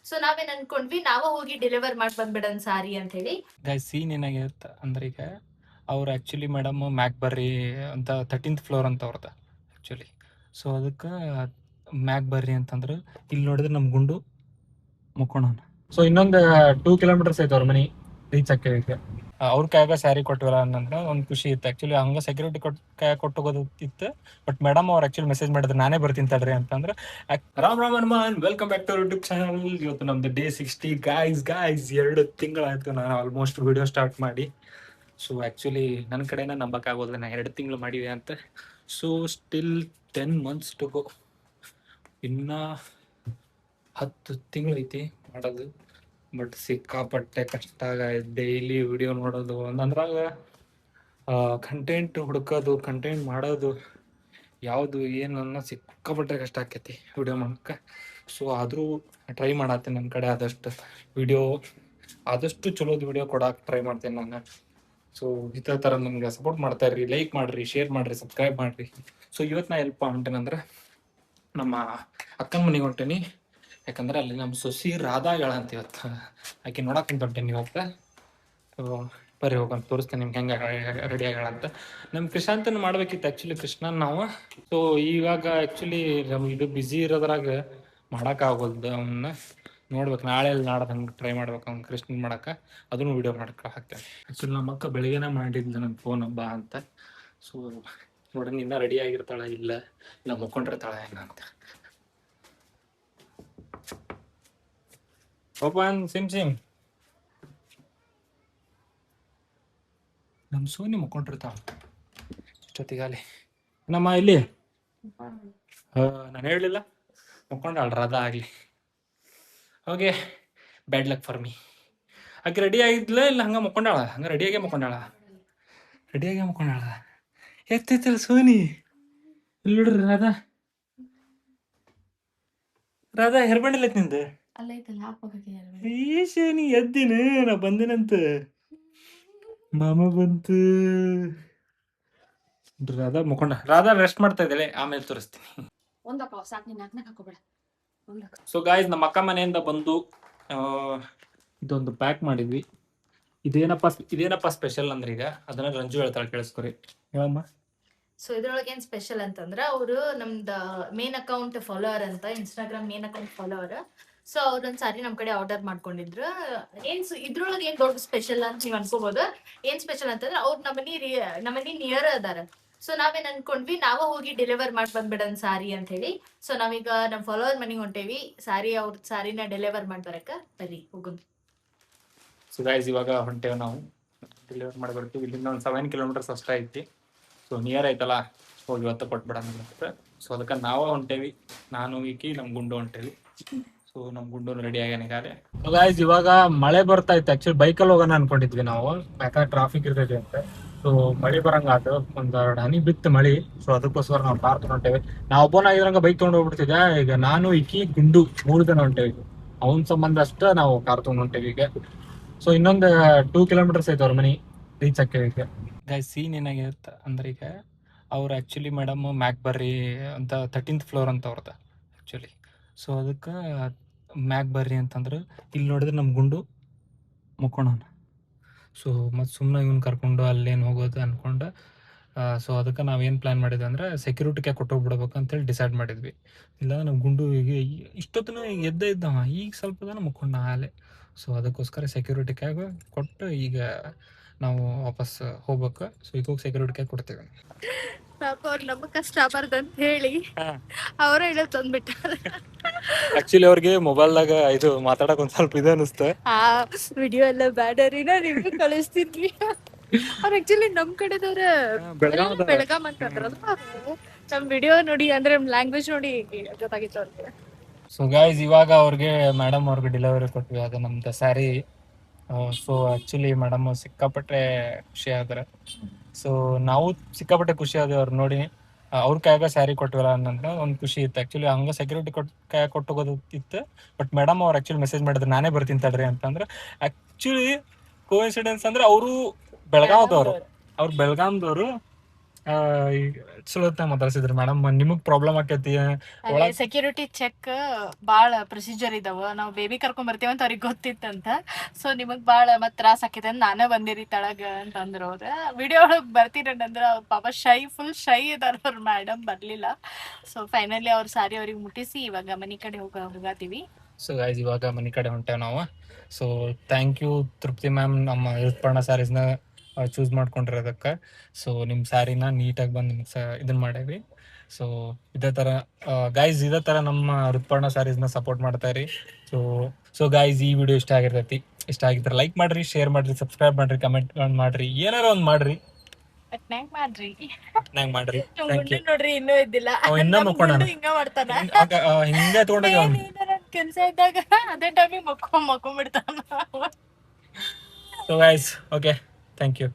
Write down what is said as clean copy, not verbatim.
So ನಾವೇನ್ ಅನ್ಕೊಂಡ್ವಿ ನಾವ ಹೋಗಿ ಡೆಲಿವರ್ ಮಾಡಿ ಬಂದ್ಬಿಡೋಣ ಸಾರಿ ಅಂತ ಹೇಳಿ. ಗೈಸ್ ಸೀನ್ ಏನಾಗಿರುತ್ತೆ ಅಂದ್ರೆ ಈಗ ಅವ್ರು ಆ್ಯಕ್ಚುಲಿ ಮೇಡಮ್ ಮ್ಯಾಕ್ ಬರ್ರಿ ಅಂತ 13th ಫ್ಲೋರ್ ಅಂತ ಅವ್ರದ್ದು ಆ್ಯಕ್ಚುಲಿ. ಸೊ ಅದಕ್ಕೆ ಮ್ಯಾಕ್ ಬರ್ರಿ ಅಂತಂದ್ರೆ ಇಲ್ಲಿ ನೋಡಿದ್ರೆ ನಮ್ಮ ಗುಂಡು ಮುಕ್ಕೋಣ. ಸೊ ಇನ್ನೊಂದು 2 ಕಿಲೋಮೀಟರ್ಸ್ ಐತೆ ಅವ್ರ ಮನೆ ರೀಚ್ ಆಕೆ. ಅವ್ರ ಕೈಯಾಗ ಸ್ಯಾರಿ ಕೊಟ್ಟಿವಲ್ಲ ಅನ್ನಂದ್ರೆ ಒಂದು ಖುಷಿ ಇತ್ತು ಆ್ಯಕ್ಚುಲಿ. ಹಂಗೆ ಸೆಕ್ಯೂರಿಟಿ ಕೈಯಾಗ ಕೊಟ್ಟೋಗೋದು ಇತ್ತು. ಬಟ್ ಮೇಡಮ್ ಅವ್ರು ಆ್ಯಕ್ಚುಲಿ ಮೆಸೇಜ್ ಮಾಡಿದ್ರೆ ನಾನೇ ಬರ್ತೀನಿ ತಡ್ರಿ ಅಂತಂದ್ರೆ Ram Hanuman welcome back to YouTube channel. ಇವತ್ತು ನಮ್ದು ಡೇ 60 ಗಾಯ್ಸ್ 2 ತಿಂಗಳಾಯ್ತು ನಾನು ಆಲ್ಮೋಸ್ಟ್ ವಿಡಿಯೋ ಸ್ಟಾರ್ಟ್ ಮಾಡಿ. ಸೊ ಆ್ಯಕ್ಚುಲಿ ನನ್ನ ಕಡೆನ ನಂಬಕ್ಕಾಗೋದಿಲ್ಲ ನಾ 2 ತಿಂಗಳು ಮಾಡಿದೆ ಅಂತ. So still 10 months to go. ಇನ್ನು 10 ತಿಂಗಳು ಐತಿ ಮಾಡೋದು. ಬಟ್ ಸಿಕ್ಕಾಪಟ್ಟೆ ಕಷ್ಟ ಆಗೈತೆ ಡೈಲಿ ವಿಡಿಯೋ ನೋಡೋದು ಅಂದ್ರಾಗ ಕಂಟೆಂಟ್ ಹುಡುಕೋದು ಕಂಟೆಂಟ್ ಮಾಡೋದು ಯಾವುದು ಏನನ್ನ ಸಿಕ್ಕಾಪಟ್ಟೆ ಕಷ್ಟ ಆಕೈತಿ ವಿಡಿಯೋ ಮಾಡೋಕ್ಕೆ. ಸೊ ಆದರೂ ಟ್ರೈ ಮಾಡತ್ತೀನಿ ನನ್ನ ಕಡೆ ಆದಷ್ಟು ವಿಡಿಯೋ ಆದಷ್ಟು ಚಲೋದು ವಿಡಿಯೋ ಕೊಡೋಕೆ ಟ್ರೈ ಮಾಡ್ತೀನಿ ನಾನು. ಸೊ ಇದೇ ಥರ ನಮ್ಗೆ ಸಪೋರ್ಟ್ ಮಾಡ್ತಾ ಇರ್ರಿ, ಲೈಕ್ ಮಾಡಿರಿ, ಶೇರ್ ಮಾಡಿರಿ, ಸಬ್ಸ್ಕ್ರೈಬ್ ಮಾಡಿರಿ. ಸೊ ಇವತ್ತು ನಾ ಎಲ್ಪ ಹೊಂಟೇನಂದ್ರೆ ನಮ್ಮ ಅಕ್ಕನ ಮನೆಗೆ ಹೊಂಟೇನಿ. ಯಾಕಂದ್ರೆ ಅಲ್ಲಿ ನಮ್ಮ ಸೊಸಿ ರಾಧಾಗಳ ಅಂತ ಇವತ್ತು ಆಕೆ ನೋಡಕ್ಕೆ ಹೊಂಟೇನಿ ಇವತ್ತು. ಬರ್ರಿ ಹೋಗೋಣ ತೋರಿಸ್ತೇನೆ ನಿಮ್ಗೆ ಹೆಂಗೆ ರೆಡಿ ಆಗ್ಯಾಳಂತ. ನಮ್ಮ ಕೃಷಾಂತನ ಮಾಡ್ಬೇಕಿತ್ತು ಆ್ಯಕ್ಚುಲಿ ಕೃಷ್ಣನ್ ನಾವು. ಸೊ ಇವಾಗ ಆ್ಯಕ್ಚುಲಿ ನಮ್ಗೆ ಇದು ಬ್ಯುಸಿ ಇರೋದ್ರಾಗ ಮಾಡೋಕ್ಕಾಗೋದು. ಅವನ್ನ ನೋಡ್ಬೇಕು ನಾಳೆ ನಾಡ್ದು ಹಂಗೆ ಟ್ರೈ ಮಾಡ್ಬೇಕು ಅವ್ನು ಕೃಷ್ಣನ್ ಮಾಡೋಕೆ. ಅದನ್ನು ವೀಡಿಯೋ ಮಾಡಕ್ಕೆ ಹಾಕ್ತೇನೆ. ಆ್ಯಕ್ಚುಲಿ ನಮ್ಮ ಅಕ್ಕ ಬೆಳಿಗ್ಗೆನೇ ಮಾಡಿದ್ಲು ನನ್ನ ಫೋನ್ ಹಬ್ಬ ಅಂತ. ಸೊ ನೋಡ್ರಿ ಇನ್ನೂ ರೆಡಿ ಆಗಿರ್ತಾಳೆ ಇಲ್ಲ ಮುಕ್ಕೊಂಡಿರ್ತಾಳೆ ಏನಂತ. ಓಪನ್ ಸಿಮ್ ನಮ್ಮ ಸೋನಿ ಮುಕ್ಕೊಂಡಿರ್ತಾವ ಇಷ್ಟೊತ್ತಿಗಾಲಿ. ನಮ್ಮ ಇಲ್ಲಿ ನಾನು ಹೇಳಲಿಲ್ಲ ಮುಕ್ಕೊಂಡಾಳ ರಾಧಾ ಆಗಲಿ. Okay bad luck for me. ಆಕೆ ರೆಡಿ ಆಗಿದ್ಲ ಇಲ್ಲ ಹಂಗೆ ಮುಕ್ಕೊಂಡಾಳ? ಹಂಗೆ ರೆಡಿಯಾಗೇ ಮುಕ್ಕೊಂಡಾಳ ಎತ್ತೈತಲ್ಲ ಸೋನಿ. ಇಲ್ಲಿ ನೋಡ್ರಿ ರಾಧಾ ಹೆರ್ಬಂಡಿಲ್ಲ ನಿಂದು ನೀ ಎದ್ದಿನ ನಾ ಬಂದಿನಂತ ಮಾಮ ಬಂತು. ರಾಧಾ ಮುಖಂಡ ರಾಧಾ ರೆಸ್ಟ್ ಮಾಡ್ತಾ ಇದ್ದಾಳೆ, ಆಮೇಲೆ ತೋರಿಸ್ತೀನಿ. ಸೊ ಗಾಯ್ಸ್ ನಮ್ಮ ಅಕ್ಕ ಮನೆಯಿಂದ ಬಂದು ಇದೊಂದು ಪ್ಯಾಕ್ ಮಾಡಿದ್ವಿ. ಇದೇನಪ್ಪ ಸ್ಪೆಷಲ್ ಅಂದ್ರೆ ಈಗ ಅದನ್ನ ರಂಜು ಹೇಳ್ತಾಳೆ, ಕೇಳಿಸ್ಕೊರಿ ಹೇಳಮ್ಮ. ಸೊ ಇದ್ರೊಳಗೆ ಏನ್ ಸ್ಪೆಷಲ್ ಅಂತಂದ್ರ ಅವರು ನಮ್ದ ಮೇನ್ ಅಕೌಂಟ್ ಫಾಲೋವರ್ ಅಂತ, Instagram main account follower. So ಅವ್ರೊಂದ್ ಸಾರಿ ನಮ್ ಕಡೆ ಆರ್ಡರ್ ಮಾಡ್ಕೊಂಡಿದ್ರು. ಇದ್ರೊಳಗೆ ಏನ್ ದೊಡ್ಡ ಸ್ಪೆಷಲ್ ಅಂತ ನೀವ್ ಅನ್ಕೋಬಹುದು. ಏನ್ ಸ್ಪೆಷಲ್ ಅಂತಂದ್ರೆ ಅವ್ರ ನಮ್ಮನಿ ನಿಯರ್ ಅದಾರ. ಸೊ ನಾವೇನ್ ಅನ್ಕೊಂಡ್ವಿ ನಾವ ಹೋಗಿ ಡೆಲಿವರ್ ಮಾಡಿ ಬಂದ್ಬಿಡೋಣ ಸಾರಿ ಅಂತ ಹೇಳಿ. ಸೊ ನಾವೀಗ ನಮ್ ಫಾಲೋವರ್ ಮನೆಗೆ ಹೊಂಟೇವಿ ಅವ್ರ ಸಾರಿನ ಡೆಲಿವರ್ ಮಾಡ್ಬರಕ. ಬರ್ರಿ ಹೋಗೋಣ. ಸೊ ಗೈಸ್ ಇವಾಗ ಹೊಂಟೇವ್ ನಾವು ಡೆಲಿವರ್ ಮಾಡಿ ಬರ್ತೀವಿ. ಇಲ್ಲಿಂದ ಒಂದು 7 kilometers ಅಷ್ಟೇ ಐತಿ. ಸೊ ನಿಯರ್ ಐತಲ್ಲ, ಹೋಗಿ ಇವತ್ತು ಕೊಟ್ಬಿಡೋಣ. ಸೊ ಅದಕ್ಕೆ ನಾವು ಹೊಂಟೇವಿ, ನಾನು ಈಕಿ ನಮ್ಮ ಗುಂಡು ಹೊಂಟೇವಿ. ಸೊ ನಮ್ಮ ಗುಂಡು ರೆಡಿ ಆಗ್ಯಾನಿಗಾರೆ. ಗಾಯ್ಸ್ ಇವಾಗ ಮಳೆ ಬರ್ತಾ ಇತ್ತು. ಆಕ್ಚುಲಿ ಬೈಕಲ್ಲಿ ಹೋಗೋಣ ಅನ್ಕೊಂಡಿದ್ವಿ ನಾವು, ಯಾಕಂದ್ರೆ ಟ್ರಾಫಿಕ್ ಇರ್ತೈತಿ ಅಂತ. ಸೊ ಮಳೆ ಬರಂಗಾತು, ಒಂದೆರಡು ಹನಿ ಬಿತ್ತು ಮಳಿ. ಸೊ ಅದಕ್ಕೋಸ್ಕರ ನಾವು ಕಾರ್ ತಗೊಂಡೇವಿ. ನಾವು ಒಬ್ಬನಾಗಿದ್ರಂಗ ಬೈಕ್ ತೊಗೊಂಡು ಹೋಗ್ಬಿಡ್ತಿದ್ದೆ. ಈಗ ನಾನು ಈಕಿ ಗುಂಡು 3 ಜನ ಹೊಂಟೇವಿ. ಅವನ ಸಂಬಂಧ ಅಷ್ಟೇ ನಾವು ಕಾರ್ ತೊಗೊಂಡು ಹೊಂಟೇವಿ ಈಗ. ಸೊ ಇನ್ನೊಂದು 2 kilometers ಐತೆ ಅವ್ರ ಮನೆ ರೀಚ್ ಆಕೆ. ಗೈಸ್ ಸೀನ್ ಏನಾಗಿರುತ್ತೆ ಅಂದ್ರೆ ಈಗ ಅವ್ರು ಆ್ಯಕ್ಚುಲಿ ಮೇಡಮ್ ಮ್ಯಾಕ್ ಬರ್ರಿ ಅಂತ 13th ಫ್ಲೋರ್ ಅಂತ ಅವ್ರದ್ದು ಆ್ಯಕ್ಚುಲಿ. ಸೊ ಅದಕ್ಕೆ ಮ್ಯಾಕ್ ಬರ್ರಿ ಅಂತಂದ್ರೆ ಇಲ್ಲಿ ನೋಡಿದ್ರೆ ನಮ್ಮ ಗುಂಡು ಮುಕ್ಕೋಣ. ಸೊ ಮತ್ತು ಸುಮ್ಮನೆ ಇವ್ನು ಕರ್ಕೊಂಡು ಅಲ್ಲೇನು ಹೋಗೋದು ಅಂದ್ಕೊಂಡು. ಸೊ ಅದಕ್ಕೆ ನಾವೇನು ಪ್ಲ್ಯಾನ್ ಮಾಡಿದ್ವಿ ಅಂದರೆ ಸೆಕ್ಯೂರಿಟಿಗೆ ಕೊಟ್ಟೋಗ್ಬಿಡ್ಬೇಕು ಅಂತೇಳಿ ಡಿಸೈಡ್ ಮಾಡಿದ್ವಿ. ಇಲ್ಲ ನಮ್ಮ ಗುಂಡು ಈಗ ಇಷ್ಟೊತ್ತನ ಎದ್ದೇ ಇದ್ದವ, ಈಗ ಸ್ವಲ್ಪ ಜನ ಮುಕ್ಕೊಂಡ ಹಾಲೆ. ಸೊ ಅದಕ್ಕೋಸ್ಕರ ಸೆಕ್ಯೂರಿಟಿ ಕ್ಯಾಗ್ ಕೊಟ್ಟು ಈಗ ನಾವು ವಾಪಸ್ ಹೋಗ್ಬೇಕು. ಸೊ ಈಗ ಹೋಗಿ ಸೆಕ್ಯೂರಿಟಿ ಕ್ಯಾಗ್ ಕೊಡ್ತೇವೆ. ಅವ್ರು ನಮಗ್ ಕಷ್ಟ ಆಗ್ಬಾರ್ದಂತ ಹೇಳಿ ಅವರ ಹೇಳ ತಂದ್ಬಿಟ್ಟ. ಆಕ್ಚುಲಿ ಅವ್ರಿಗೆ ಮೊಬೈಲ್ದಾಗ ಇದು ಮಾತಾಡಕ್ ಒಂದ್ ಸ್ವಲ್ಪ ಇದು ಅನಿಸ್ತ. ಆ ವಿಡಿಯೋ ಎಲ್ಲ ಬ್ಯಾಡರಿ ನಾ ನಿಮ್ಗೆ ಕಳಿಸ್ತಿದ್ವಿ. ಅವ್ರ ಆಕ್ಚುಲಿ ನಮ್ ಕಡೆದವ್ರ ಬೆಳಗಾಂ ಅಂತಂದ್ರಲ್ಲ, ನಮ್ ವಿಡಿಯೋ ನೋಡಿ ಅಂದ್ರೆ ಲ್ಯಾಂಗ್ವೇಜ್ ನೋಡಿ ಗೊತ್ತಾಗಿತ್ತು ಅವ್ರಿಗೆ. ಸೊ ಗೈಸ್ ಇವಾಗ ಅವ್ರಿಗೆ ಮೇಡಮ್ ಅವ್ರಿಗೆ ಡೆಲಿವರಿ ಕೊಟ್ವಿ, ಅದು ನಮ್ದು ಸ್ಯಾರಿ. ಸೊ ಆ್ಯಕ್ಚುಲಿ ಮೇಡಮ್ ಸಿಕ್ಕಾಪಟ್ಟೆ ಖುಷಿ ಆದ್ರೆ. ಸೊ ನಾವು ಸಿಕ್ಕಾಪಟ್ಟೆ ಖುಷಿ ಆದ್ವಿ ಅವ್ರು ನೋಡಿ. ಅವ್ರ ಕೈಯಾಗ ಸ್ಯಾರಿ ಕೊಟ್ಟಿವಲ್ಲ ಅನ್ನಂದ್ರೆ ಒಂದು ಖುಷಿ ಇತ್ತು ಆ್ಯಕ್ಚುಲಿ. ಹಂಗೆ ಸೆಕ್ಯೂರಿಟಿ ಕೈಯಾಗ ಕೊಟ್ಟೋಗೋದು ಇತ್ತು. ಬಟ್ ಮೇಡಮ್ ಅವ್ರು ಆ್ಯಕ್ಚುಲಿ ಮೆಸೇಜ್ ಮಾಡಿದ್ರು ನಾನೇ ಬರ್ತೀನಿ ತಡ್ರಿ ಅಂತಂದ್ರೆ. ಆ್ಯಕ್ಚುಲಿ ಕೋಇನ್ಸಿಡೆನ್ಸ್ ಅಂದ್ರೆ ಅವರು ಬೆಳಗಾವ್ದವ್ರು. ಚಲೋತ್ನ ಮಾತಾಡ್ಸಿದ್ರಿ ಮೇಡಮ್. ನಿಮಗ್ ಪ್ರಾಬ್ಲಮ್ ಆಕೈತಿ ಒಳಗ್ ಸೆಕ್ಯೂರಿಟಿ ಚೆಕ್ ಬಾಳ ಪ್ರೊಸೀಜರ್ ಇದಾವ. ನಾವು ಬೇಬಿ ಕರ್ಕೊಂಡ್ ಬರ್ತೀವಿ ಅಂತ ಅವ್ರಿಗೆ ಗೊತ್ತಿತ್ತಂತ. ಸೊ ನಿಮಗ್ ಬಾಳ ಮತ್ ತ್ರಾಸ ಆಕೈತೆ ಅಂತ ನಾನೇ ಬಂದಿರಿ ತಳಗ ಅಂತ ಅಂದ್ರ ಅವ್ರ. ವಿಡಿಯೋ ಒಳಗ್ ಬರ್ತೀರಂದ್ರ ಅವ್ರ ಪಾಪ ಫುಲ್ ಶೈ ಇದಾರ ಅವ್ರ ಮೇಡಮ್, ಬರ್ಲಿಲ್ಲ. ಸೊ ಫೈನಲಿ ಅವ್ರ ಸಾರಿ ಅವ್ರಿಗೆ ಮುಟ್ಟಿಸಿ ಇವಾಗ ಮನಿ ಕಡೆ ಹೋಗಾತೀವಿ. ಸೊ ಗೈಸ್ ಇವಾಗ ಮನೆ ಕಡೆ ಹೊಂಟೇವ್ ನಾವು. ಸೊ ಥ್ಯಾಂಕ್ ಯು ತೃಪ್ತಿ ಮ್ಯಾಮ್, ನಮ್ಮ ಋತುಪರ್ಣ ಸ್ಯಾರೀಸ್ನ ಚೂಸ್ ಮಾಡ್ಕೊಂಡಿರೋದಕ್ಕೆ. ಸೊ ನಿಮ್ಮ ಸ್ಯಾರಿನ ನೀಟಾಗಿ ಬಂದು ನಿಮ್ಗೆ ಇದನ್ನ ಮಾಡೇವಿ. ಸೊ ಇದೇ ಥರ ಗೈಸ್, ಇದೇ ಥರ ನಮ್ಮ ಋತುಪರ್ಣ ಸ್ಯಾರೀಸ್ನ ಸಪೋರ್ಟ್ ಮಾಡ್ತಾ ಇರಿ. ಸೊ ಗೈಸ್, ಈ ವಿಡಿಯೋ ಇಷ್ಟ ಆಗಿದ್ರೆ ಲೈಕ್ ಮಾಡ್ರಿ, ಶೇರ್ ಮಾಡ್ರಿ, ಸಬ್ಸ್ಕ್ರೈಬ್ ಮಾಡ್ರಿ, ಕಮೆಂಟ್ ಮಾಡ್ರಿ, ಏನಾರ ಒಂದು ಮಾಡ್ರಿ. ಮಾಡ್ರಿ ಮಾಡ್ರಿ. Thank you. ನೋಡ್ರಿ ಇನ್ನೂ ಇದ್ದಿಲ್ಲ, ಇನ್ನೂ ಮಕ್ಕೋಣ ಹಿಂಗ ಮಾಡ್ತಾನ. ಹಿಂಗೆ ತಗೊಂಡೋಗಿ ಕೆಲ್ಸ ಇದ್ದಾಗ ಅದೇ ಟೈಮಿಗೆ ಮಕ್ಕೊಂಡ್ಬಿಡ್ತಾನ. So guys, okay, thank you.